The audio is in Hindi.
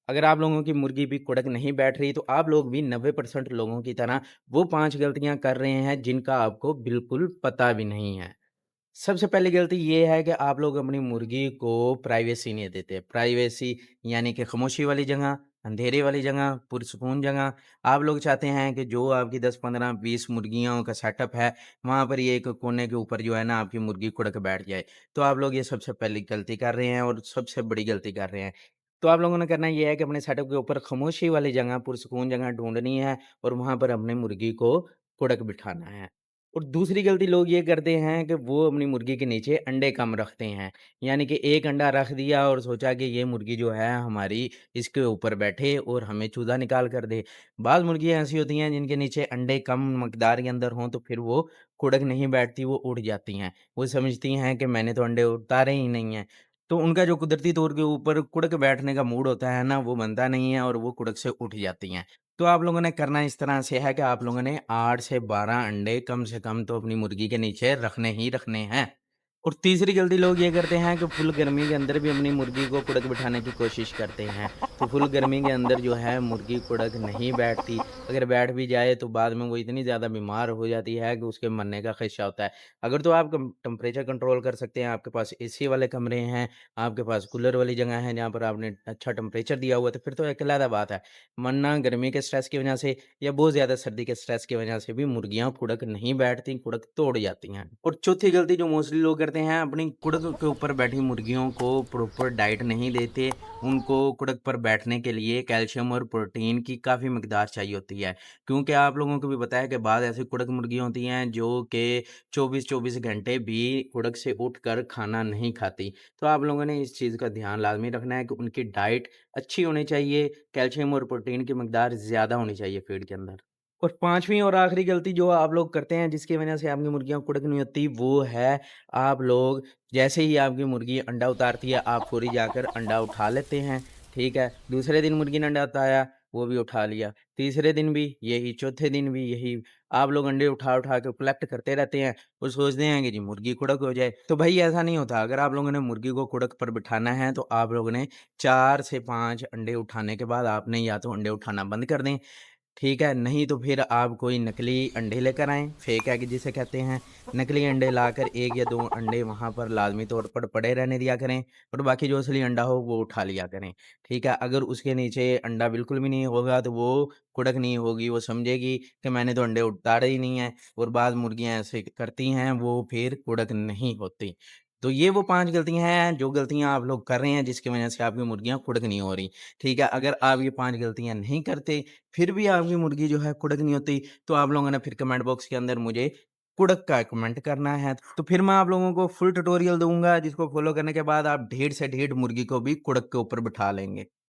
अगर आप लोगों की मुर्गी भी कुड़क नहीं बैठ रही, तो आप लोग भी 90% लोगों की तरह वो 5 गलतियाँ कर रहे हैं, जिनका आपको बिल्कुल पता भी नहीं है। सबसे पहली गलती ये है कि आप लोग अपनी मुर्गी को प्राइवेसी नहीं देते। प्राइवेसी यानी कि खामोशी वाली जगह, अंधेरे वाली जगह, पुरसुकून जगह। आप लोग चाहते हैं कि जो आपकी 10, 15, 20 मुर्गियों का सेटअप है, वहाँ पर ये एक कोने के ऊपर जो है ना आपकी मुर्गी कुड़ के बैठ जाए। तो आप लोग ये सबसे पहली गलती कर रहे हैं और सबसे बड़ी गलती कर रहे हैं। तो आप लोगों ने करना ये है कि अपने सेटअप के ऊपर खामोशी वाली जगह, पुरसुकून जगह ढूँढनी है और वहाँ पर अपनी मुर्गी को कुड़क बिठाना है। और दूसरी गलती लोग ये करते हैं कि वो अपनी मुर्गी के नीचे अंडे कम रखते हैं। यानी कि 1 अंडा रख दिया और सोचा कि ये मुर्गी जो है हमारी इसके ऊपर बैठे और हमें चूज़ा निकाल कर दे। बाज़ मुर्गियाँ ऐसी होती हैं जिनके नीचे अंडे कम मकदार के अंदर हों तो फिर वो कुड़क नहीं बैठती, वो उड़ जाती हैं। वो समझती हैं कि मैंने तो अंडे उतारे ही नहीं हैं। तो उनका जो कुदरती तौर के ऊपर कुड़क बैठने का मूड होता है ना, वो बनता नहीं है और वो कुड़क से उठ जाती हैं। तो आप लोगों ने करना इस तरह से है कि आप लोगों ने 8 से 12 अंडे कम से कम तो अपनी मुर्गी के नीचे रखने ही रखने हैं। और तीसरी गलती लोग ये करते हैं कि फुल गर्मी के अंदर भी अपनी मुर्गी को कुड़क बिठाने की कोशिश करते हैं। तो फुल गर्मी के अंदर जो है मुर्गी कुड़क नहीं बैठती। अगर बैठ भी जाए तो बाद में वो इतनी ज़्यादा बीमार हो जाती है कि उसके मरने का खदशा होता है। अगर तो आप कम टेम्परेचर कंट्रोल कर सकते हैं, आपके पास एसी वाले कमरे हैं, आपके पास कूलर वाली जगह है जहाँ पर आपने अच्छा टेम्परेचर दिया हुआ है, तो फिर तो एक अलग बात है। वरना गर्मी के स्ट्रेस की वजह से या बहुत ज़्यादा सर्दी के स्ट्रेस की वजह से भी मुर्गियाँ कुड़क नहीं बैठती, कुड़क तोड़ जाती हैं। और चौथी गलती जो मोस्टली लोग करते हैं, अपनी कुड़क के ऊपर बैठी मुर्गियों को प्रॉपर डाइट नहीं देते। उनको कुड़क पर बैठने के लिए कैल्शियम और प्रोटीन की काफ़ी मिकदार चाहिए होती है। क्योंकि आप लोगों को भी पता है कि बाद ऐसी कुड़क मुर्गियाँ होती हैं जो कि 24-24 घंटे भी कुड़क से उठकर खाना नहीं खाती। तो आप लोगों ने इस चीज़ का ध्यान लाज़मी रखना है कि उनकी डाइट अच्छी होनी चाहिए, कैल्शियम और प्रोटीन की मिकदार ज़्यादा होनी चाहिए फ़ीड के अंदर। और 5वीं और आखिरी गलती जो आप लोग करते हैं जिसकी वजह से आपकी मुर्गियाँ कुड़क नहीं होती, वो है आप लोग जैसे ही आपकी मुर्गी अंडा उतारती है, आप फ़ौरी जाकर अंडा उठा लेते हैं, ठीक है? दूसरे दिन मुर्गी ने अंडा उतारा, वो भी उठा लिया, तीसरे दिन भी यही, चौथे दिन भी यही। आप लोग अंडे उठा-उठा के कलेक्ट करते रहते हैं और सोचते हैं कि जी मुर्गी कुड़क हो जाए। तो भई ऐसा नहीं होता, अगर आप लोगों ने मुर्गी को कुड़क पर बिठाना है, तो आप लोगों ने 4 से 5 अंडे उठाने के बाद आपने या तो अंडे उठाना बंद कर दें, ठीक है? नहीं तो फिर आप कोई नकली अंडे लेकर आएँ, फेक एग जिसे कहते हैं। नकली अंडे लाकर 1 या 2 अंडे वहाँ पर लाज़मी तौर पर पड़े रहने दिया करें और बाकी जो असली अंडा हो वो उठा लिया करें, ठीक है? अगर उसके नीचे अंडा बिल्कुल भी नहीं होगा तो वो कुड़क नहीं होगी, वो समझेगी कि मैंने तो अंडे उतारे ही नहीं हैं और बाद मुर्गियाँ ऐसे करती हैं, वो फिर कुड़क नहीं होती। तो ये वो 5 गलतियाँ हैं, जो गलतियाँ आप लोग कर रहे हैं जिसकी वजह से आपकी मुर्गियाँ कुड़क नहीं हो रही, ठीक है? अगर आप ये 5 गलतियाँ नहीं करते फिर भी आपकी मुर्गी जो है कुड़क नहीं होती, तो आप लोगों ने फिर कमेंट बॉक्स के अंदर मुझे कुड़क का कमेंट करना है। तो फिर मैं आप लोगों को फुल ट्यूटोरियल दूँगा जिसको फ़ॉलो करने के बाद आप ढेर से ढेर मुर्गी को भी कुड़क के ऊपर बिठा लेंगे।